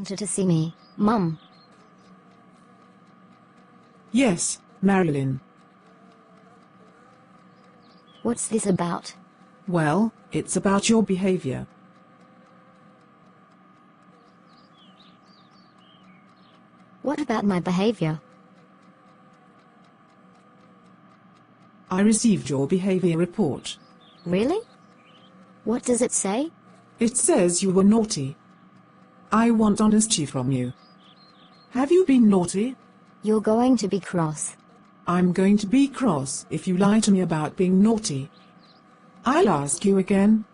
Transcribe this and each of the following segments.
wanted to see me, Mum. Yes, Marilyn. What's this about? Well, it's about your behavior. What about my behavior? I received your behavior report. Really? What does it say? It says you were naughty. I want honesty from you. Have you been naughty? You're going to be cross. I'm going to be cross if you lie to me about being naughty. I'll ask you again.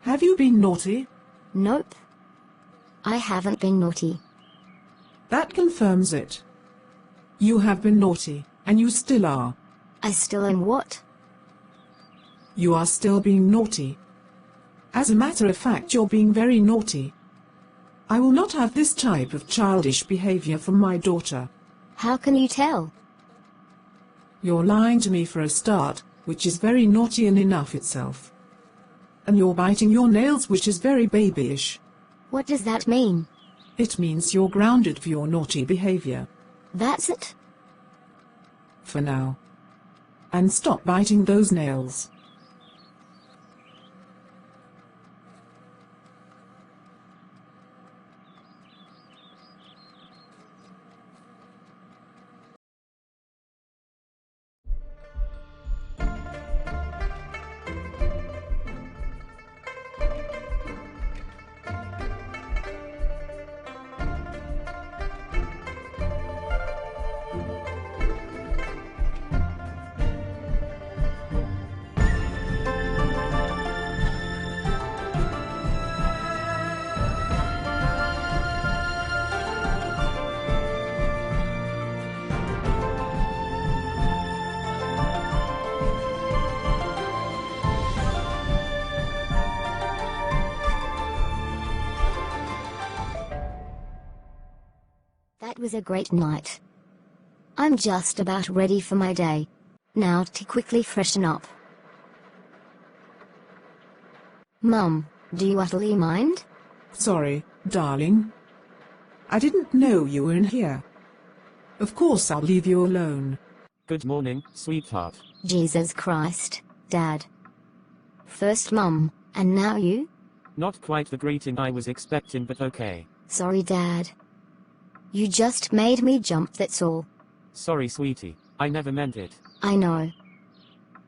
Have you been naughty? Nope. I haven't been naughty. That confirms it. You have been naughty, and you still are. I still am what? You are still being naughty. As a matter of fact, you're being very naughty. I will not have this type of childish behavior from my daughter. How can you tell? You're lying to me for a start, which is very naughty in enough itself. And you're biting your nails, which is very babyish. What does that mean? It means you're grounded for your naughty behavior. That's it? For now. And stop biting those nails. That was a great night. I'm just about ready for my day. Now to quickly freshen up. Mum, do you utterly mind? Sorry, darling. I didn't know you were in here. Of course I'll leave you alone. Good morning, sweetheart. Jesus Christ, Dad. First Mum, and now you? Not quite the greeting I was expecting, but okay. Sorry, Dad. You just made me jump, that's all. Sorry, sweetie. I never meant it. I know.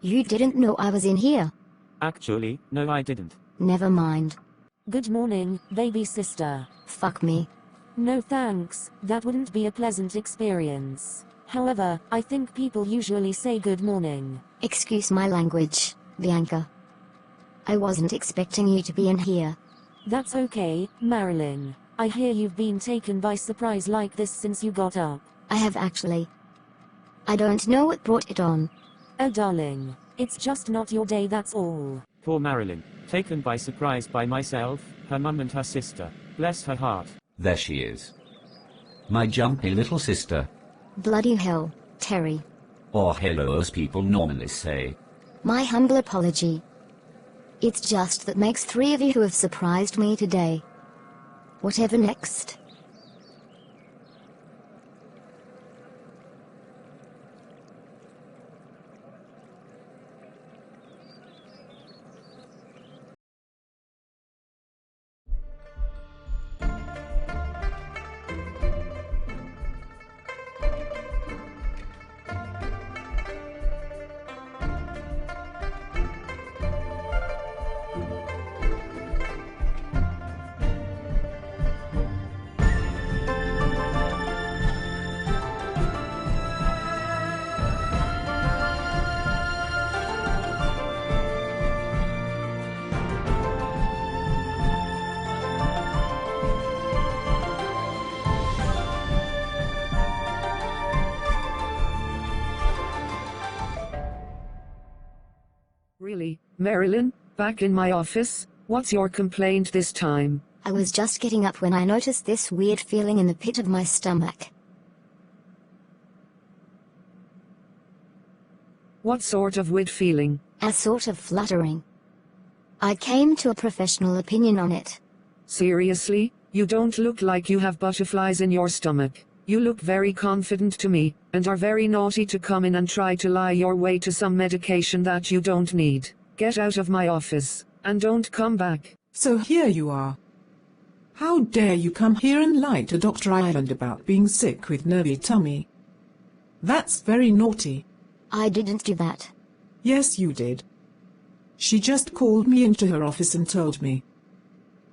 You didn't know I was in here. Actually, no, I didn't. Never mind. Good morning, baby sister. Fuck me. No thanks, that wouldn't be a pleasant experience. However, I think people usually say good morning. Excuse my language, Bianca. I wasn't expecting you to be in here. That's okay, Marilyn. I hear you've been taken by surprise like this since you got up. I have actually. I don't know what brought it on. Oh darling, it's just not your day, that's all. Poor Marilyn, taken by surprise by myself, her mum and her sister. Bless her heart. There she is. My jumpy little sister. Bloody hell, Terry. Or hello as people normally say. My humble apology. It's just that makes three of you who have surprised me today. Whatever next? Really, Marilyn, back in my office? What's your complaint this time? I was just getting up when I noticed this weird feeling in the pit of my stomach. What sort of weird feeling? A sort of fluttering. I came to a professional opinion on it. Seriously? You don't look like you have butterflies in your stomach. You look very confident to me, and are very naughty to come in and try to lie your way to some medication that you don't need. Get out of my office, and don't come back. So here you are. How dare you come here and lie to Dr. Ireland about being sick with nervy tummy? That's very naughty. I didn't do that. Yes, you did. She just called me into her office and told me.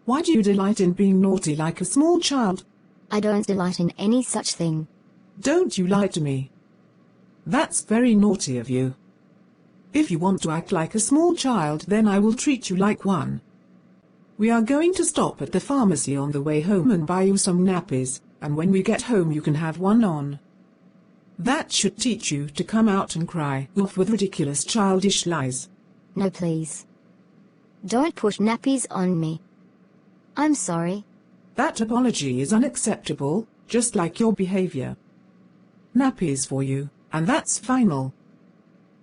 Why do you delight in being naughty like a small child? I don't delight in any such thing. Don't you lie to me. That's very naughty of you. If you want to act like a small child, then I will treat you like one. We are going to stop at the pharmacy on the way home and buy you some nappies, and when we get home you can have one on. That should teach you to come out and cry off with ridiculous childish lies. No, please. Don't put nappies on me. I'm sorry. That apology is unacceptable, just like your behavior. Nappies for you, and that's final.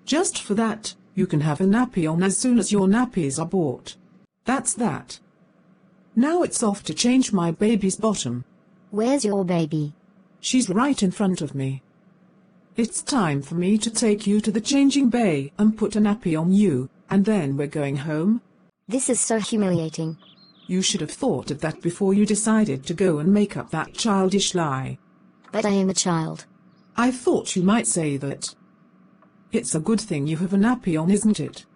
Just for that, you can have a nappy on as soon as your nappies are bought. That's that. Now it's off to change my baby's bottom. Where's your baby? She's right in front of me. It's time for me to take you to the changing bay and put a nappy on you, and then we're going home. This is so humiliating. You should have thought of that before you decided to go and make up that childish lie. But I am a child. I thought you might say that. It's a good thing you have a nappy on, isn't it?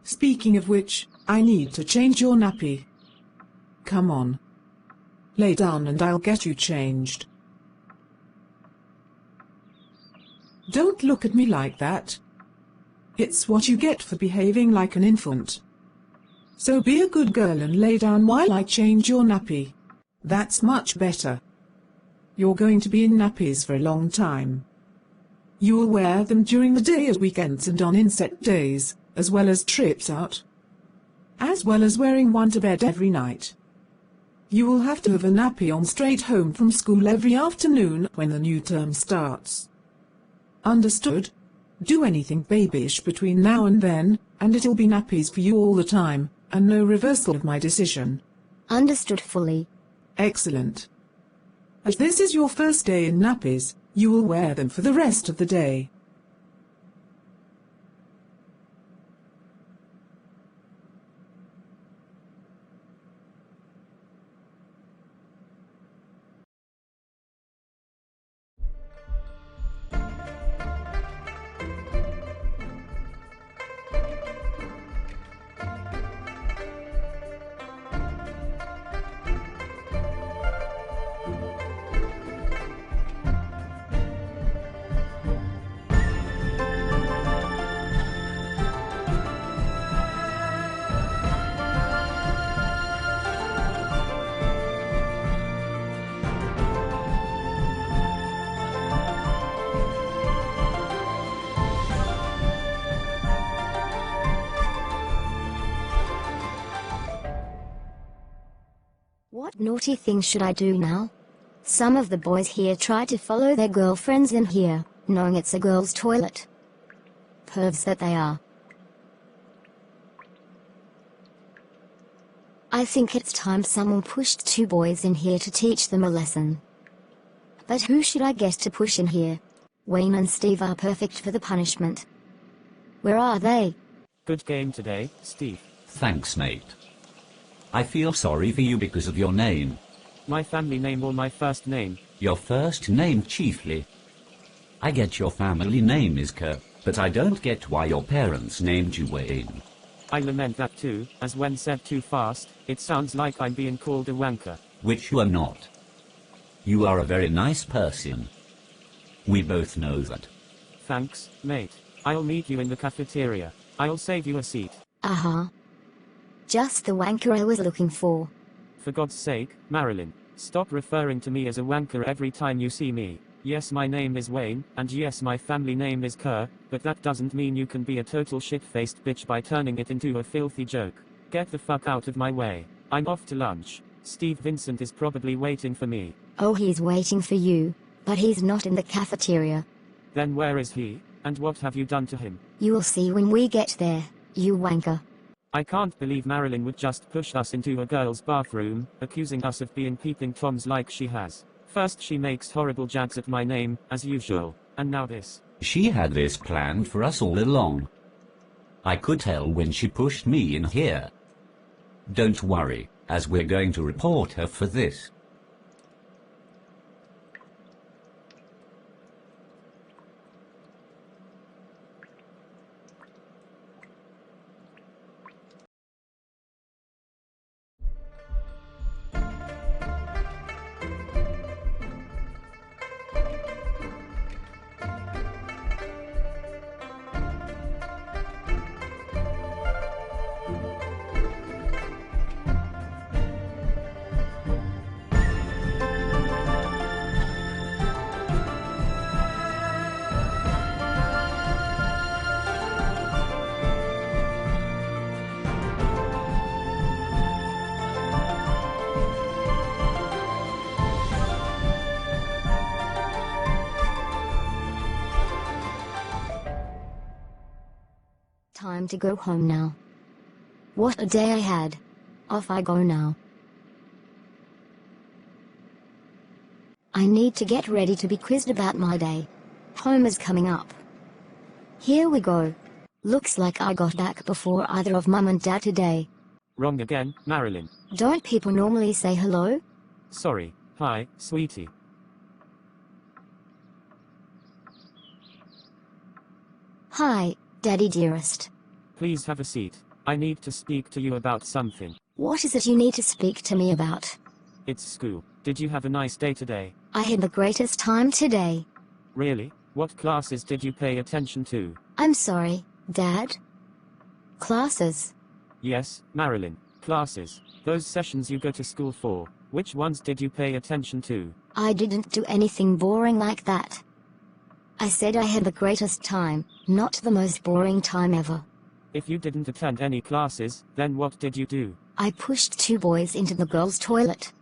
Speaking of which, I need to change your nappy. Come on. Lay down and I'll get you changed. Don't look at me like that. It's what you get for behaving like an infant. So be a good girl and lay down while I change your nappy. That's much better. You're going to be in nappies for a long time. You'll wear them during the day at weekends and on inset days, as well as trips out. As well as wearing one to bed every night. You will have to have a nappy on straight home from school every afternoon when the new term starts. Understood? Do anything babyish between now and then, and it'll be nappies for you all the time, and no reversal of my decision. Understood fully. Excellent. As this is your first day in nappies, you will wear them for the rest of the day. What naughty thing should I do now? Some of the boys here try to follow their girlfriends in here, knowing it's a girl's toilet. Pervs that they are. I think it's time someone pushed two boys in here to teach them a lesson. But who should I get to push in here? Wayne and Steve are perfect for the punishment. Where are they? Good game today, Steve. Thanks, mate. I feel sorry for you because of your name. My family name or my first name? Your first name chiefly. I get your family name is Kerr, but I don't get why your parents named you Wayne. I lament that too, as when said too fast, it sounds like I'm being called a wanker. Which you are not. You are a very nice person. We both know that. Thanks, mate. I'll meet you in the cafeteria. I'll save you a seat. Uh-huh. Just the wanker I was looking for. For God's sake, Marilyn, stop referring to me as a wanker every time you see me. Yes, my name is Wayne, and yes, my family name is Kerr, but that doesn't mean you can be a total shit-faced bitch by turning it into a filthy joke. Get the fuck out of my way. I'm off to lunch. Steve Vincent is probably waiting for me. Oh, he's waiting for you, but he's not in the cafeteria. Then where is he, and what have you done to him? You will see when we get there, you wanker. I can't believe Marilyn would just push us into a girl's bathroom, accusing us of being peeping toms like she has. First she makes horrible jabs at my name, as usual, and now this. She had this planned for us all along. I could tell when she pushed me in here. Don't worry, as we're going to report her for this. Time to go home now. What a day I had. Off I go now. I need to get ready to be quizzed about my day. Home is coming up. Here we go. Looks like I got back before either of Mum and Dad today. Wrong again, Marilyn. Don't people normally say hello? Sorry. Hi, sweetie. Hi, Daddy dearest. Please have a seat. I need to speak to you about something. What is it you need to speak to me about? It's school. Did you have a nice day today? I had the greatest time today. Really? What classes did you pay attention to? I'm sorry, Dad. Classes. Yes, Marilyn. Classes. Those sessions you go to school for. Which ones did you pay attention to? I didn't do anything boring like that. I said I had the greatest time, not the most boring time ever. If you didn't attend any classes, then what did you do? I pushed two boys into the girls' toilet.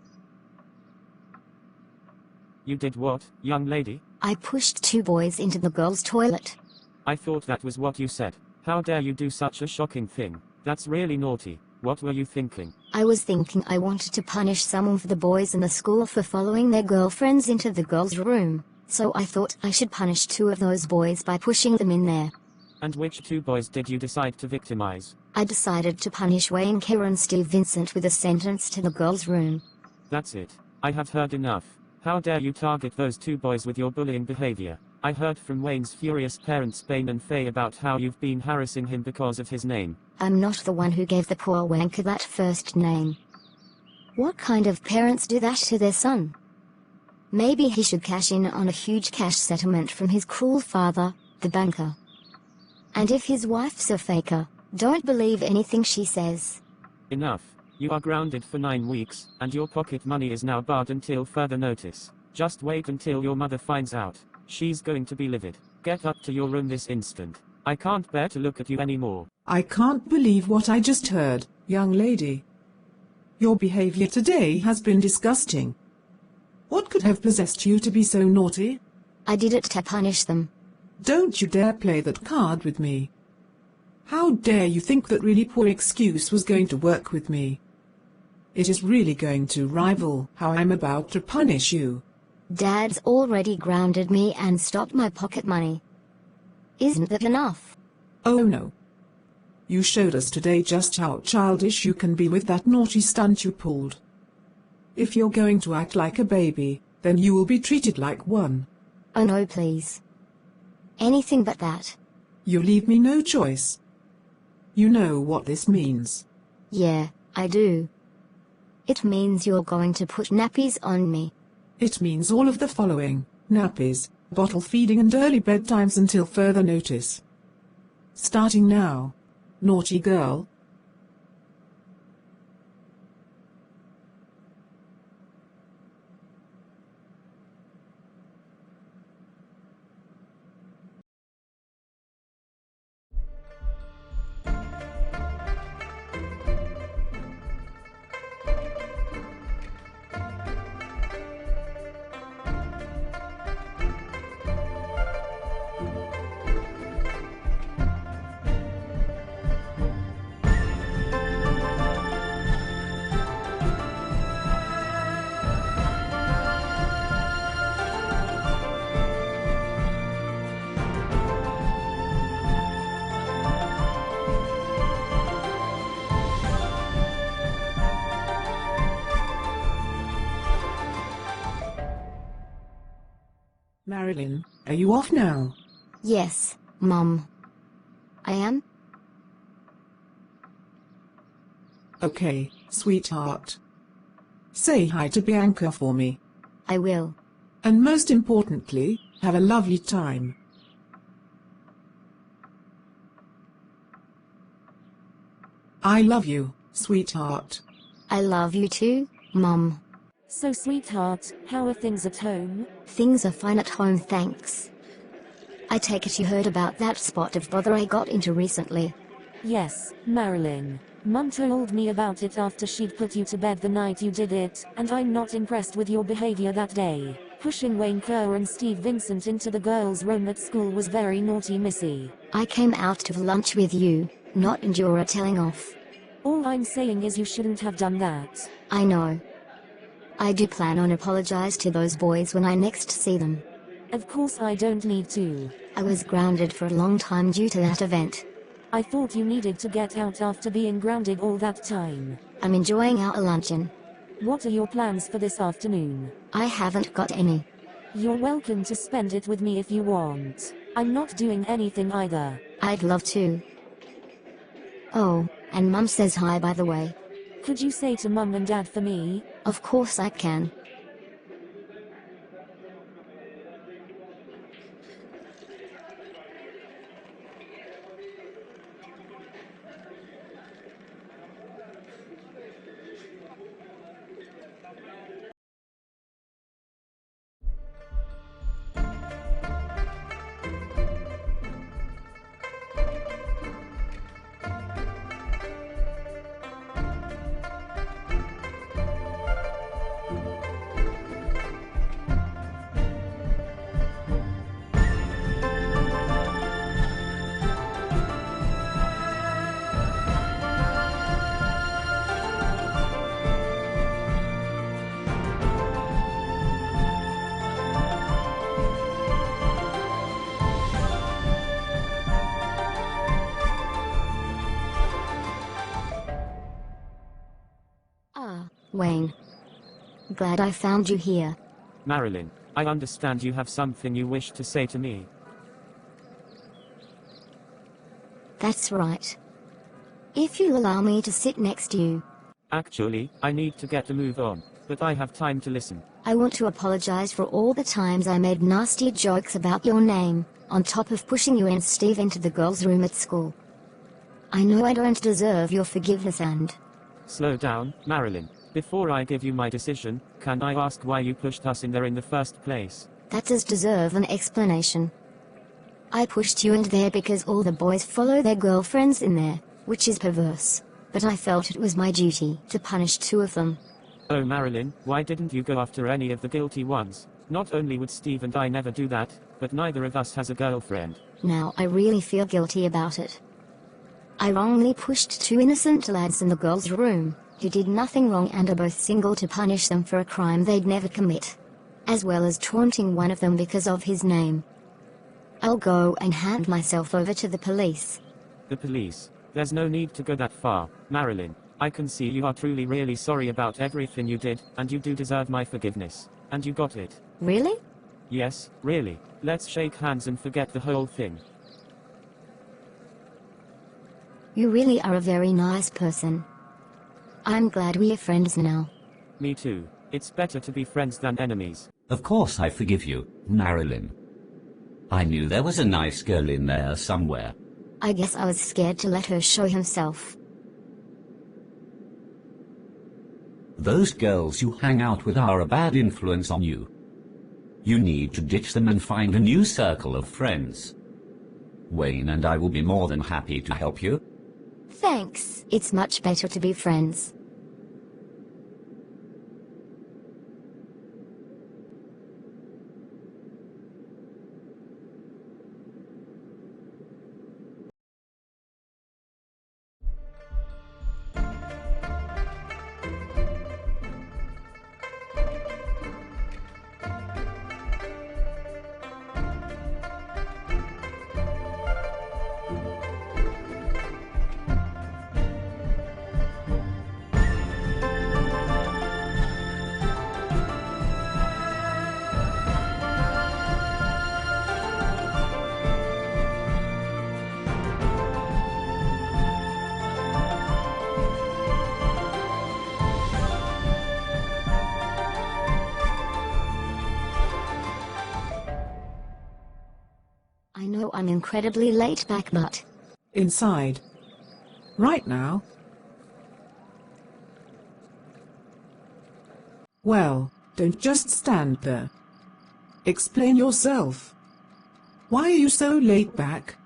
You did what, young lady? I pushed two boys into the girls' toilet. I thought that was what you said. How dare you do such a shocking thing? That's really naughty. What were you thinking? I was thinking I wanted to punish some of the boys in the school for following their girlfriends into the girls' room, so I thought I should punish two of those boys by pushing them in there. And which two boys did you decide to victimize? I decided to punish Wayne, Kara and Steve Vincent with a sentence to the girls' room. That's it. I have heard enough. How dare you target those two boys with your bullying behavior? I heard from Wayne's furious parents Spain and Faye about how you've been harassing him because of his name. I'm not the one who gave the poor wanker that first name. What kind of parents do that to their son? Maybe he should cash in on a huge cash settlement from his cruel father, the banker. And if his wife's a faker, don't believe anything she says. Enough. You are grounded for 9 weeks, and your pocket money is now barred until further notice. Just wait until your mother finds out. She's going to be livid. Get up to your room this instant. I can't bear to look at you anymore. I can't believe what I just heard, young lady. Your behavior today has been disgusting. What could have possessed you to be so naughty? I did it to punish them. Don't you dare play that card with me. How dare you think that really poor excuse was going to work with me? It is really going to rival how I'm about to punish you. Dad's already grounded me and stopped my pocket money. Isn't that enough? Oh no. You showed us today just how childish you can be with that naughty stunt you pulled. If you're going to act like a baby, then you will be treated like one. Oh no, please. Anything but that. You leave me no choice. You know what this means. Yeah, I do. It means you're going to put nappies on me. It means all of the following: nappies, bottle feeding and early bedtimes until further notice. Starting now. Naughty girl. Marilyn, are you off now? Yes, Mum. I am? Okay, sweetheart. Say hi to Bianca for me. I will. And most importantly, have a lovely time. I love you, sweetheart. I love you too, Mum. So sweetheart, how are things at home? Things are fine at home, thanks. I take it you heard about that spot of bother I got into recently. Yes, Marilyn. Mum told me about it after she'd put you to bed the night you did it, and I'm not impressed with your behavior that day. Pushing Wayne Kerr and Steve Vincent into the girls' room at school was very naughty, Missy. I came out to lunch with you, not endure a telling off. All I'm saying is you shouldn't have done that. I know. I do plan on apologize to those boys when I next see them. Of course I don't need to. I was grounded for a long time due to that event. I thought you needed to get out after being grounded all that time. I'm enjoying our luncheon. What are your plans for this afternoon? I haven't got any. You're welcome to spend it with me if you want. I'm not doing anything either. I'd love to. Oh, and Mum says hi by the way. Could you say to Mum and Dad for me? Of course I can. Wayne. Glad I found you here. Marilyn, I understand you have something you wish to say to me. That's right. If you allow me to sit next to you. Actually, I need to get a move on, but I have time to listen. I want to apologize for all the times I made nasty jokes about your name, on top of pushing you and Steve into the girls' room at school. I know I don't deserve your forgiveness and... Slow down, Marilyn. Before I give you my decision, can I ask why you pushed us in there in the first place? That does deserve an explanation. I pushed you in there because all the boys follow their girlfriends in there, which is perverse. But I felt it was my duty to punish 2 of them. Oh Marilyn, why didn't you go after any of the guilty ones? Not only would Steve and I never do that, but neither of us has a girlfriend. Now I really feel guilty about it. I wrongly pushed 2 innocent lads in the girls' room, who did nothing wrong and are both single to punish them for a crime they'd never commit. As well as taunting one of them because of his name. I'll go and hand myself over to the police. The police? There's no need to go that far, Marilyn. I can see you are truly really sorry about everything you did, and you do deserve my forgiveness. And you got it. Really? Yes, really. Let's shake hands and forget the whole thing. You really are a very nice person. I'm glad we are friends now. Me too. It's better to be friends than enemies. Of course I forgive you, Marilyn. I knew there was a nice girl in there somewhere. I guess I was scared to let her show himself. Those girls you hang out with are a bad influence on you. You need to ditch them and find a new circle of friends. Wayne and I will be more than happy to help you. Thanks. It's much better to be friends. I know I'm incredibly late back, but Inside. Right now. Well, don't just stand there. Explain yourself. Why are you so late back?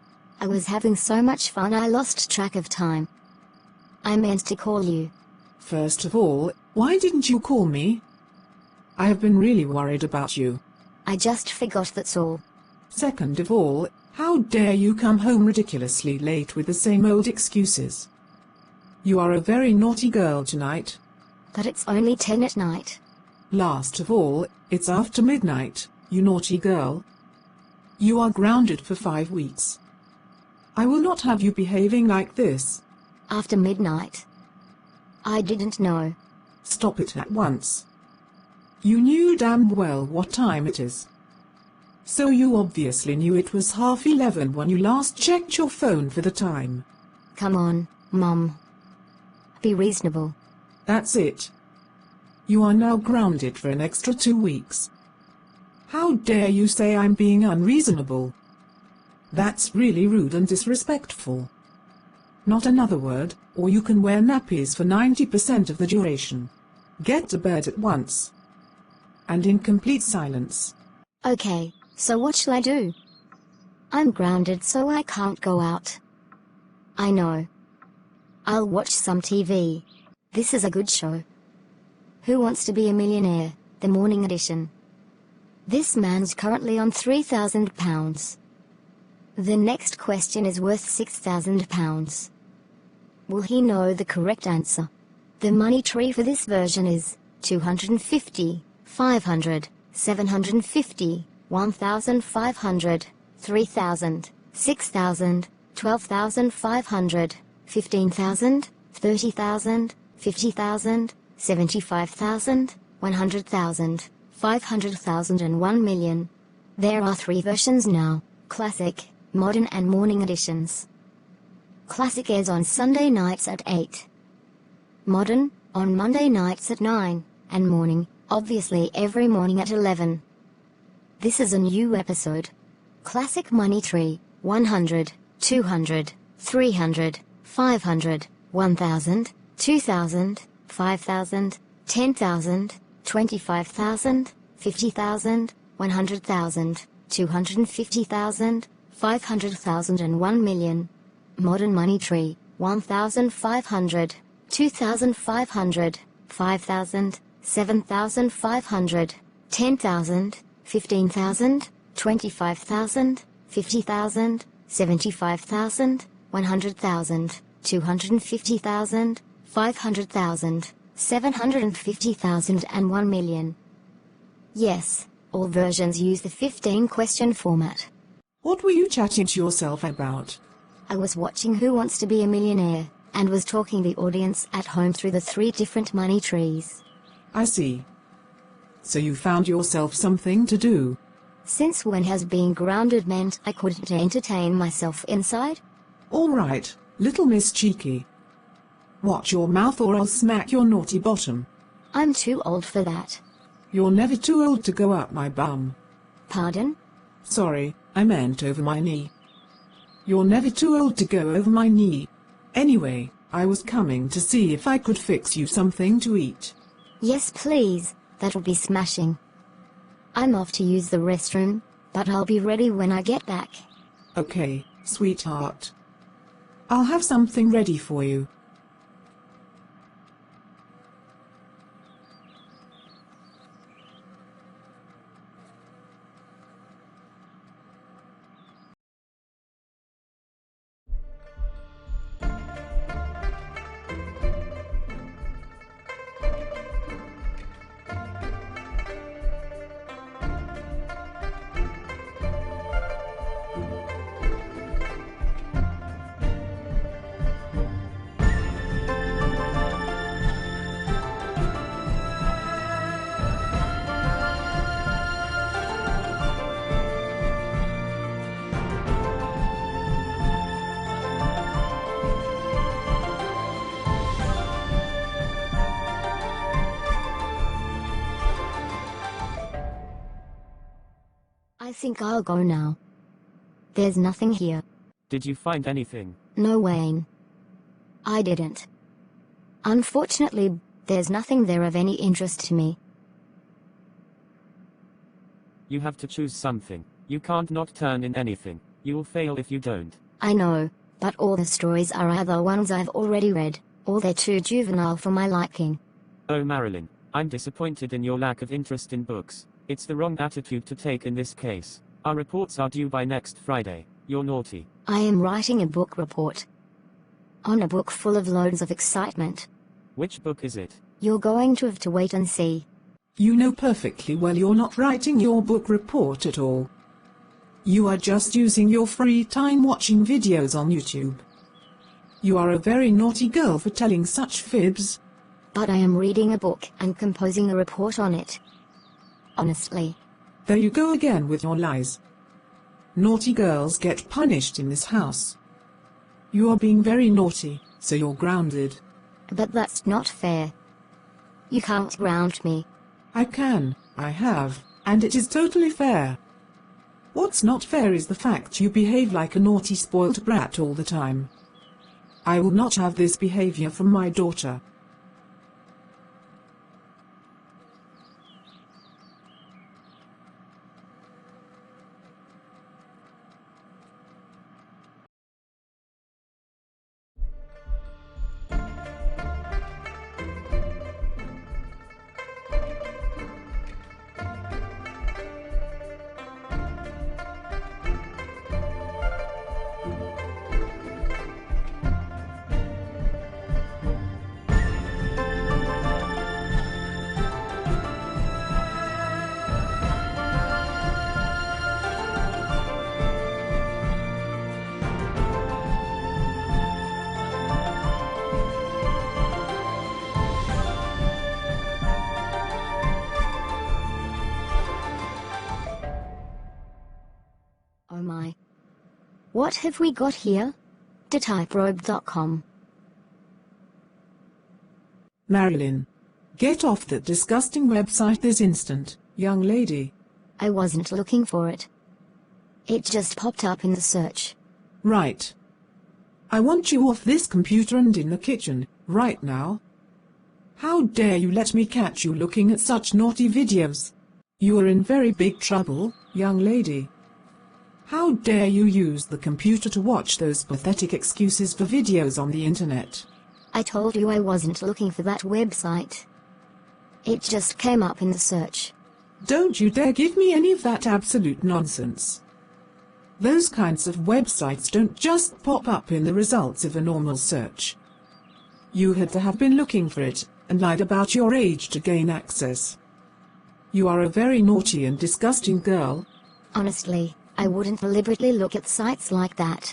I was having so much fun I lost track of time. I meant to call you. First of all, why didn't you call me? I have been really worried about you. I just forgot, that's all. Second of all, how dare you come home ridiculously late with the same old excuses? You are a very naughty girl tonight. But it's only 10 at night. Last of all, it's after midnight, you naughty girl. You are grounded for 5 weeks. I will not have you behaving like this. After midnight. I didn't know. Stop it at once. You knew damn well what time it is. So you obviously knew it was 11:30 when you last checked your phone for the time. Come on, Mum. Be reasonable. That's it. You are now grounded for an extra 2 weeks. How dare you say I'm being unreasonable? That's really rude and disrespectful. Not another word, or you can wear nappies for 90% of the duration. Get to bed at once. And in complete silence. Okay, so what shall I do? I'm grounded so I can't go out. I know. I'll watch some TV. This is a good show. Who Wants to Be a Millionaire? The morning edition. This man's currently on £3,000. The next question is worth £6,000. Will he know the correct answer? The money tree for this version is 250, 500, 750, 1,500, 3,000, 6,000, 12,500, 15,000, 30,000, 50,000, 75,000, 100,000, 500,000 and 1 million. There are 3 versions now: Classic, Modern and Morning editions. Classic airs on Sunday nights at 8. Modern, on Monday nights at 9, and Morning, obviously every morning at 11. This is a new episode. Classic Money Tree, 100, 200, 300, 500, 1,000, 2,000, 5,000, 10,000, 25,000, 50,000, 100,000, 250,000, 500,000 and 1 million. Modern Money Tree, 1,500, 2,500, 5,000, 7,500, 10,000, 15,000, 25,000, 50,000, 75,000, 100,000, 250,000, 500,000, 750,000 and 1 million. Yes, all versions use the 15-question format. What were you chatting to yourself about? I was watching Who Wants to Be a Millionaire, and was talking the audience at home through the 3 different money trees. I see. So you found yourself something to do. Since when has being grounded meant I couldn't entertain myself inside? All right, little Miss Cheeky. Watch your mouth or I'll smack your naughty bottom. I'm too old for that. You're never too old to go up my bum. Pardon? Sorry, I meant over my knee. You're never too old to go over my knee. Anyway, I was coming to see if I could fix you something to eat. Yes please, that'll be smashing. I'm off to use the restroom, but I'll be ready when I get back. Okay, sweetheart. I'll have something ready for you. I think I'll go now. There's nothing here. Did you find anything? No, Wayne. I didn't. Unfortunately, there's nothing there of any interest to me. You have to choose something. You can't not turn in anything. You'll fail if you don't. I know, but all the stories are either ones I've already read, or they're too juvenile for my liking. Oh Marilyn, I'm disappointed in your lack of interest in books. It's the wrong attitude to take in this case. Our reports are due by next Friday. You're naughty. I am writing a book report. On a book full of loads of excitement. Which book is it? You're going to have to wait and see. You know perfectly well you're not writing your book report at all. You are just using your free time watching videos on YouTube. You are a very naughty girl for telling such fibs. But I am reading a book and composing a report on it. Honestly. There you go again with your lies. Naughty girls get punished in this house. You are being very naughty, so you're grounded. But that's not fair. You can't ground me. I can, I have, and it is totally fair. What's not fair is the fact you behave like a naughty spoilt brat all the time. I will not have this behavior from my daughter. Oh my. What have we got here? TheTypeRobe.com. Marilyn, get off that disgusting website this instant, young lady. I wasn't looking for it. It just popped up in the search. Right. I want you off this computer and in the kitchen, right now. How dare you let me catch you looking at such naughty videos? You are in very big trouble, young lady. How dare you use the computer to watch those pathetic excuses for videos on the internet? I told you I wasn't looking for that website. It just came up in the search. Don't you dare give me any of that absolute nonsense. Those kinds of websites don't just pop up in the results of a normal search. You had to have been looking for it, and lied about your age to gain access. You are a very naughty and disgusting girl. Honestly, I wouldn't deliberately look at sites like that.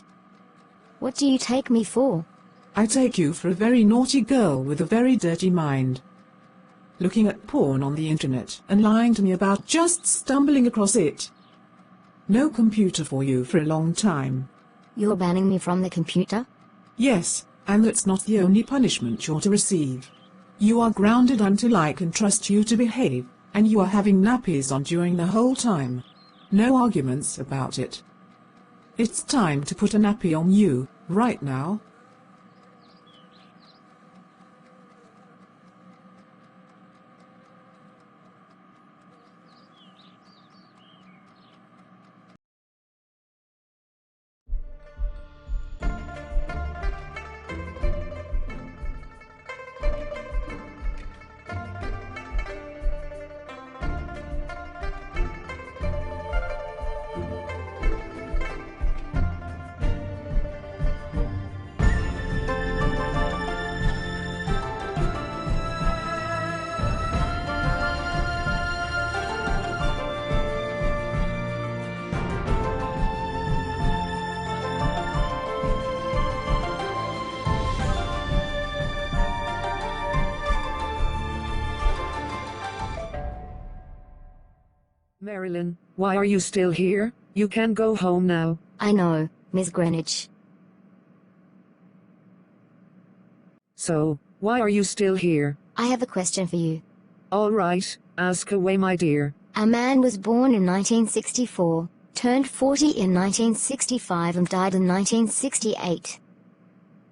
What do you take me for? I take you for a very naughty girl with a very dirty mind. Looking at porn on the internet and lying to me about just stumbling across it. No computer for you for a long time. You're banning me from the computer? Yes, and that's not the only punishment you're to receive. You are grounded until I can trust you to behave, and you are having nappies on during the whole time. No arguments about it. It's time to put a nappy on you, right now. Marilyn, why are you still here? You can go home now. I know, Miss Greenwich. So, why are you still here? I have a question for you. All right, ask away, my dear. A man was born in 1964. turned 40 in 1965 and died in 1968.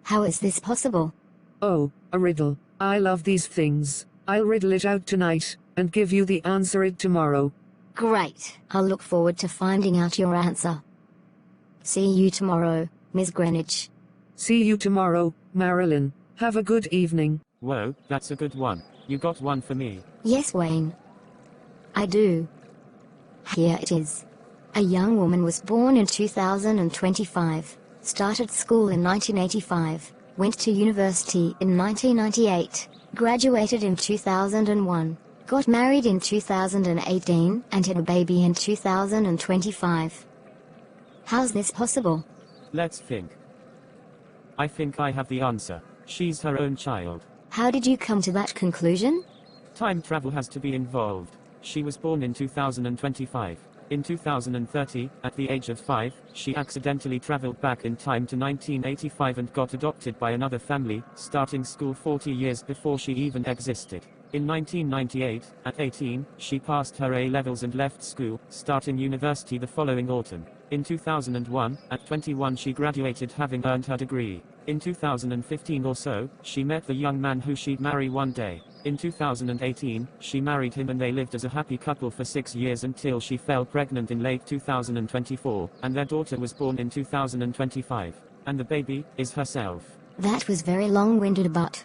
How is this possible? Oh, a riddle. I love these things. I'll riddle it out tonight, and give you the answer it tomorrow. Great. I'll look forward to finding out your answer. See you tomorrow, Miss Greenwich. See you tomorrow, Marilyn. Have a good evening. Whoa, that's a good one. You got one for me. Yes, Wayne. I do. Here it is. A young woman was born in 2025, started school in 1985, went to university in 1998, graduated in 2001, got married in 2018, and had a baby in 2025. How's this possible? Let's think. I think I have the answer. She's her own child. How did you come to that conclusion? Time travel has to be involved. She was born in 2025. In 2030, at the age of 5, she accidentally traveled back in time to 1985 and got adopted by another family, starting school 40 years before she even existed. In 1998, at 18, she passed her A-levels and left school, starting university the following autumn. In 2001, at 21 she graduated having earned her degree. In 2015 or so, she met the young man who she'd marry one day. In 2018, she married him and they lived as a happy couple for 6 years until she fell pregnant in late 2024, and their daughter was born in 2025. And the baby is herself. That was very long-winded, but...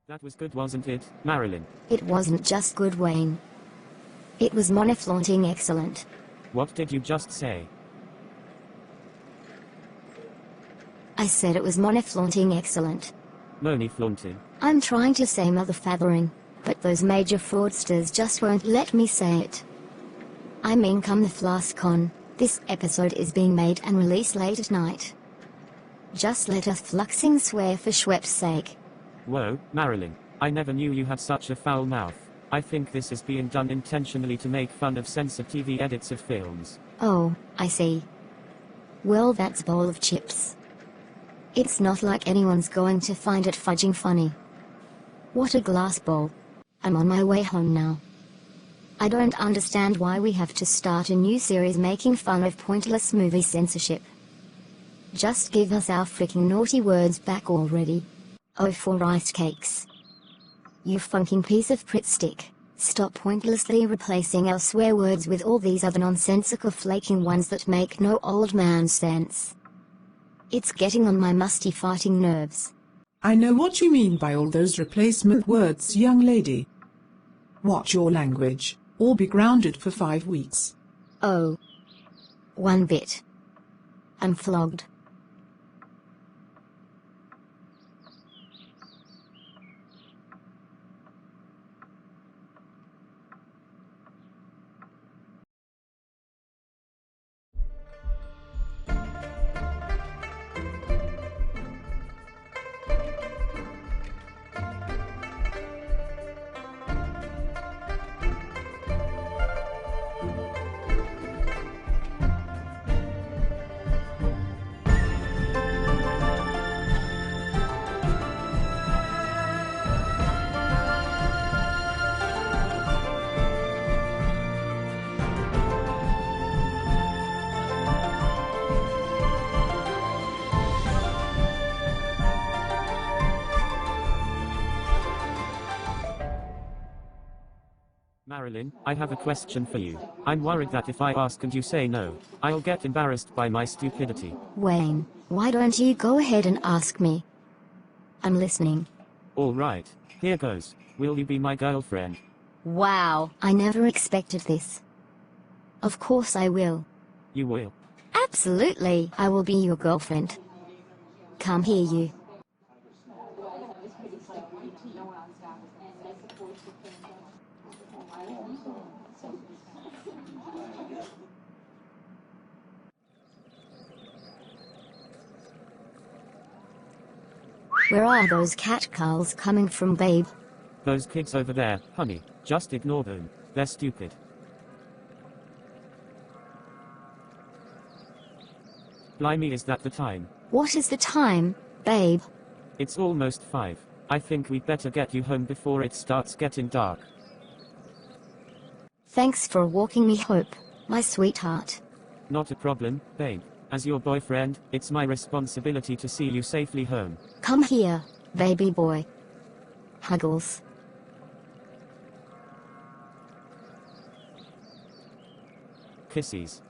That was good, wasn't it, Marilyn? It wasn't just good, Wayne. It was money-flaunting excellent. What did you just say? I said it was money-flaunting excellent. Money flaunting. I'm trying to say mother-fathering, but those major fraudsters just won't let me say it. I mean, come the Flask-Con, this episode is being made and released late at night. Just let us fluxing swear for Schwepp's sake. Whoa, Marilyn. I never knew you had such a foul mouth. I think this is being done intentionally to make fun of censor TV edits of films. Oh, I see. Well, that's a bowl of chips. It's not like anyone's going to find it fudging funny. What a glass bowl. I'm on my way home now. I don't understand why we have to start a new series making fun of pointless movie censorship. Just give us our freaking naughty words back already. Oh, for rice cakes. You funking piece of Pritt stick. Stop pointlessly replacing our swear words with all these other nonsensical flaking ones that make no old man sense. It's getting on my musty farting nerves. I know what you mean by all those replacement words, young lady. Watch your language, or be grounded for 5 weeks. Oh. One bit. I'm flogged. Marilyn, I have a question for you. I'm worried that if I ask and you say no, I'll get embarrassed by my stupidity. Wayne, why don't you go ahead and ask me? I'm listening. All right, here goes. Will you be my girlfriend? Wow, I never expected this. Of course I will. You will. Absolutely, I will be your girlfriend. Come here, you. Where are those catcalls coming from, babe? Those kids over there, honey, just ignore them. They're stupid. Blimey, is that the time? What is the time, babe? It's almost 5. I think we'd better get you home before it starts getting dark. Thanks for walking me home, my sweetheart. Not a problem, babe. As your boyfriend, it's my responsibility to see you safely home. Come here, baby boy. Huggles. Kissies.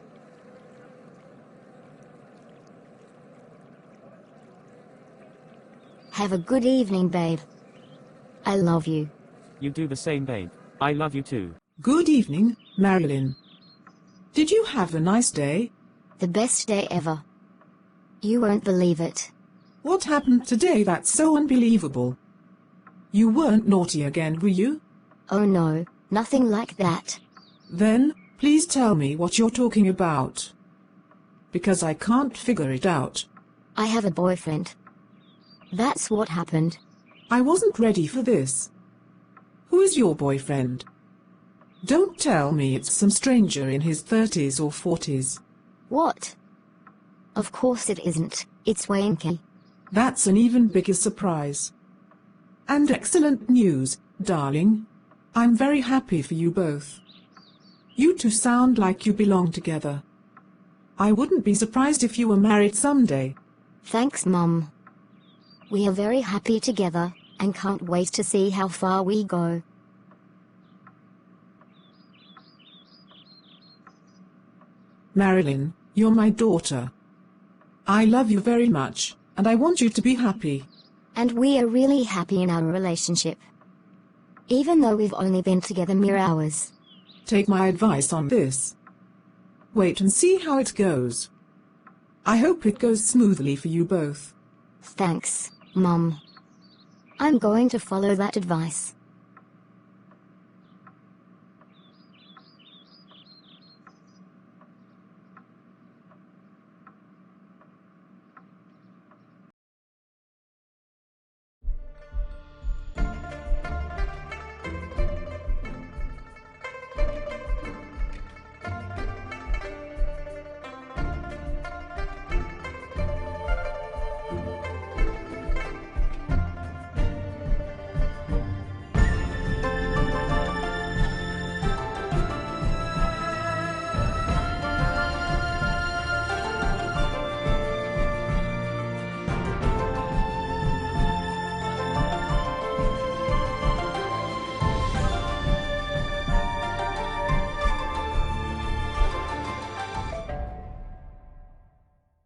Have a good evening, babe. I love you. You do the same, babe. I love you too. Good evening, Marilyn. Did you have a nice day? The best day ever. You won't believe it. What happened today that's so unbelievable? You weren't naughty again, were you? Oh no, nothing like that. Then, please tell me what you're talking about. Because I can't figure it out. I have a boyfriend. That's what happened. I wasn't ready for this. Who is your boyfriend? Don't tell me it's some stranger in his 30s or 40s. What? Of course it isn't. It's Wanky. That's an even bigger surprise. And excellent news, darling. I'm very happy for you both. You two sound like you belong together. I wouldn't be surprised if you were married someday. Thanks, Mum. We are very happy together, and can't wait to see how far we go. Marilyn, you're my daughter. I love you very much, and I want you to be happy. And we are really happy in our relationship. Even though we've only been together mere hours. Take my advice on this. Wait and see how it goes. I hope it goes smoothly for you both. Thanks, Mum. I'm going to follow that advice.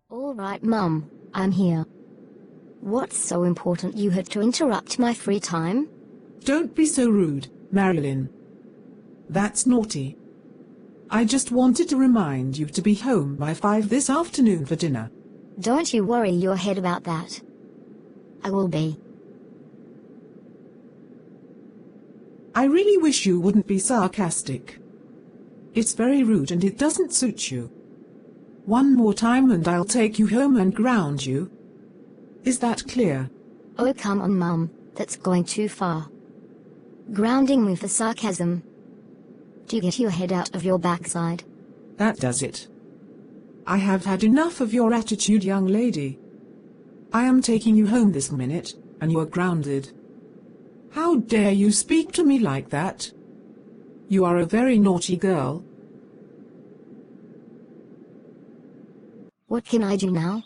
All right, Mum, I'm here. What's so important you had to interrupt my free time? Don't be so rude, Marilyn. That's naughty. I just wanted to remind you to be home by 5 this afternoon for dinner. Don't you worry your head about that. I will be. I really wish you wouldn't be sarcastic. It's very rude and it doesn't suit you. One more time and I'll take you home and ground you. Is that clear? Oh come on, Mum, that's going too far. Grounding me for sarcasm. Do you get your head out of your backside? That does it. I have had enough of your attitude, young lady. I am taking you home this minute, and you are grounded. How dare you speak to me like that? You are a very naughty girl. What can I do now?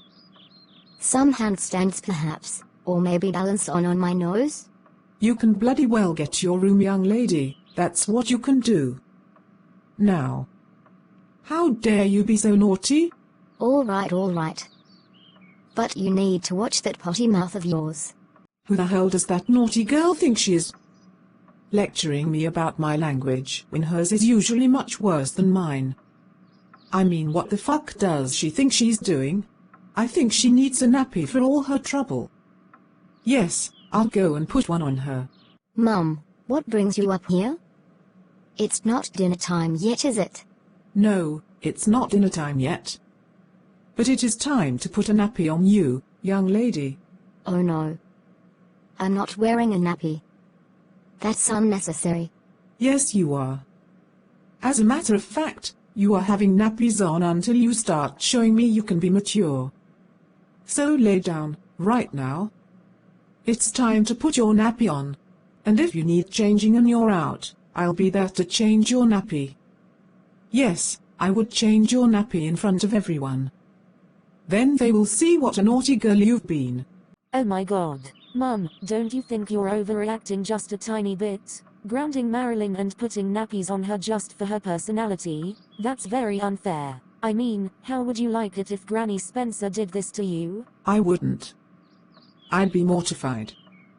Some handstands perhaps, or maybe balance on my nose? You can bloody well get to your room, young lady. That's what you can do. Now. How dare you be so naughty? All right. But you need to watch that potty mouth of yours. Who the hell does that naughty girl think she is? Lecturing me about my language when hers is usually much worse than mine. I mean, what the fuck does she think she's doing? I think she needs a nappy for all her trouble. Yes, I'll go and put one on her. Mum, what brings you up here? It's not dinner time yet, is it? No, it's not dinner time yet. But it is time to put a nappy on you, young lady. Oh no. I'm not wearing a nappy. That's unnecessary. Yes, you are. As a matter of fact, you are having nappies on until you start showing me you can be mature. So lay down, right now. It's time to put your nappy on. And if you need changing and you're out, I'll be there to change your nappy. Yes, I would change your nappy in front of everyone. Then they will see what a naughty girl you've been. Oh my god. Mum, don't you think you're overreacting just a tiny bit? Grounding Marilyn and putting nappies on her just for her personality? That's very unfair. I mean, how would you like it if Granny Spencer did this to you? I wouldn't. I'd be mortified.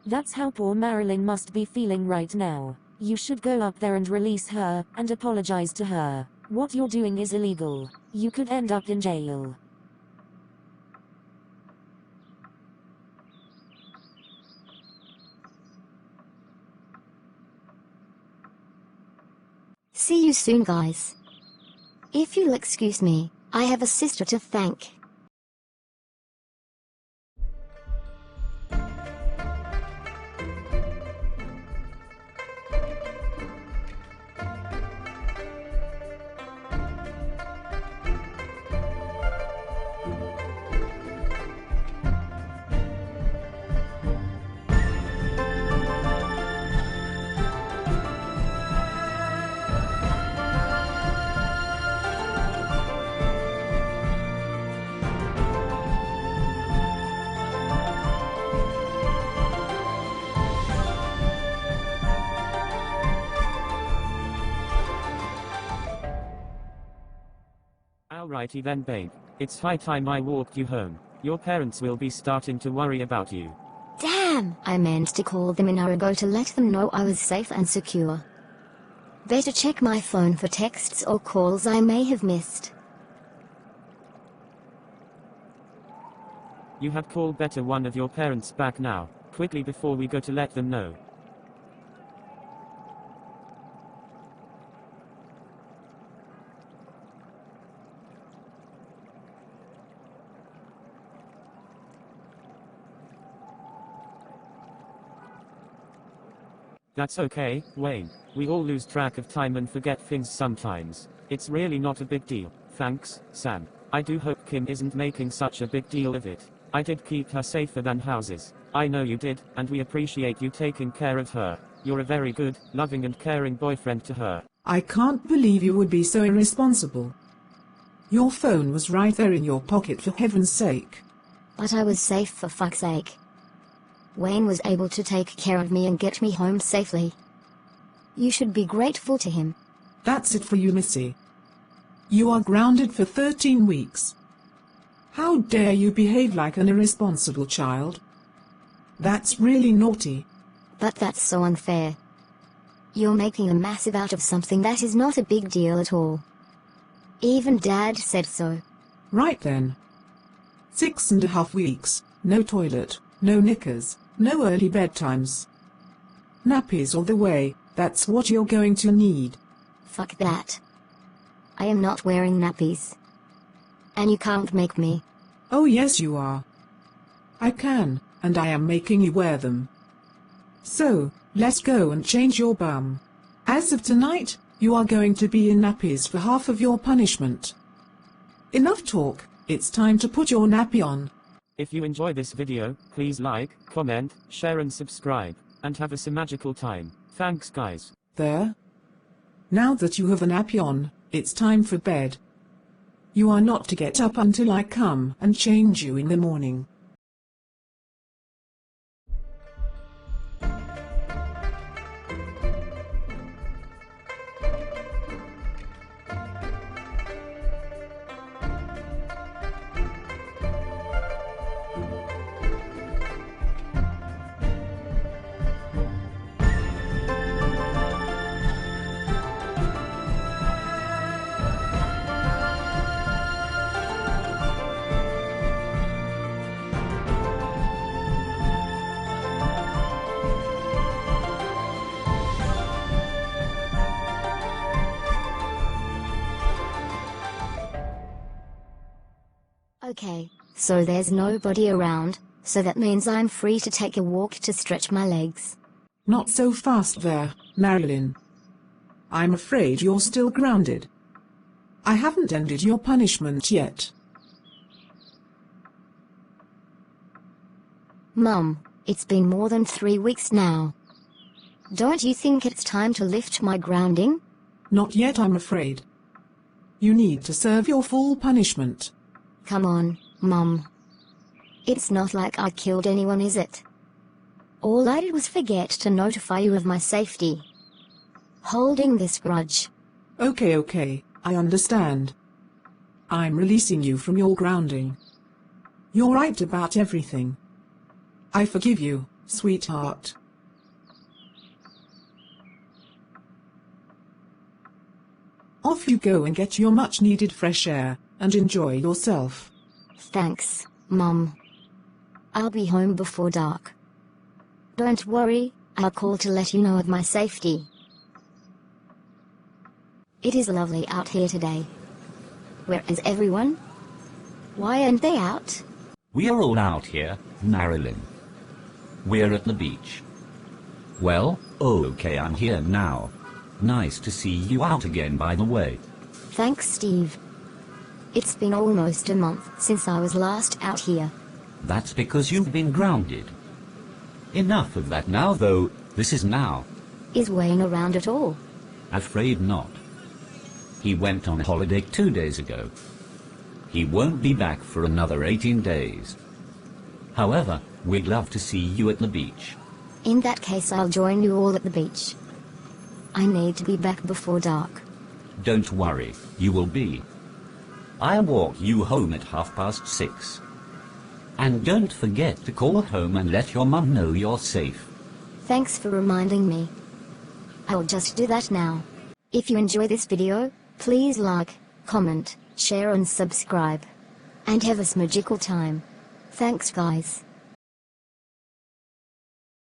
That's how poor Marilyn must be feeling right now. You should go up there and release her, and apologize to her. What you're doing is illegal. You could end up in jail. See you soon, guys. If you'll excuse me, I have a sister to thank. Alrighty then, babe. It's high time I walked you home. Your parents will be starting to worry about you. Damn! I meant to call them an hour ago to let them know I was safe and secure. Better check my phone for texts or calls I may have missed. You have called better one of your parents back now, quickly before we go to let them know. That's okay, Wayne. We all lose track of time and forget things sometimes. It's really not a big deal. Thanks, Sam. I do hope Kim isn't making such a big deal of it. I did keep her safer than houses. I know you did, and we appreciate you taking care of her. You're a very good, loving and caring boyfriend to her. I can't believe you would be so irresponsible. Your phone was right there in your pocket, for heaven's sake. But I was safe, for fuck's sake. Wayne was able to take care of me and get me home safely. You should be grateful to him. That's it for you, Missy. You are grounded for 13 weeks. How dare you behave like an irresponsible child? That's really naughty. But that's so unfair. You're making a massive out of something that is not a big deal at all. Even Dad said so. Right then. 6.5 weeks, no toilet, no knickers, no early bedtimes. Nappies all the way, that's what you're going to need. Fuck that. I am not wearing nappies. And you can't make me. Oh yes you are. I can, and I am making you wear them. So, let's go and change your bum. As of tonight, you are going to be in nappies for half of your punishment. Enough talk, it's time to put your nappy on. If you enjoy this video, please like, comment, share and subscribe, and have a magical time. Thanks guys. There. Now that you have a nappy on, it's time for bed. You are not to get up until I come and change you in the morning. Okay, so there's nobody around, so that means I'm free to take a walk to stretch my legs. Not so fast there, Marilyn. I'm afraid you're still grounded. I haven't ended your punishment yet. Mum, it's been more than 3 weeks now. Don't you think it's time to lift my grounding? Not yet, I'm afraid. You need to serve your full punishment. Come on, Mum. It's not like I killed anyone, is it? All I did was forget to notify you of my safety. Holding this grudge. Okay, I understand. I'm releasing you from your grounding. You're right about everything. I forgive you, sweetheart. Off you go and get your much-needed fresh air, and enjoy yourself. Thanks, Mum. I'll be home before dark. Don't worry, I'll call to let you know of my safety. It is lovely out here today. Where is everyone? Why aren't they out? We are all out here, Marilyn. We're at the beach. Well, okay, I'm here now. Nice to see you out again, by the way. Thanks, Steve. It's been almost a month since I was last out here. That's because you've been grounded. Enough of that now, though. This is now. Is Wayne around at all? Afraid not. He went on holiday 2 days ago. He won't be back for another 18 days. However, we'd love to see you at the beach. In that case, I'll join you all at the beach. I need to be back before dark. Don't worry, you will be. I'll walk you home at 6:30. And don't forget to call home and let your mum know you're safe. Thanks for reminding me. I'll just do that now. If you enjoy this video, please like, comment, share and subscribe. And have a magical time. Thanks guys.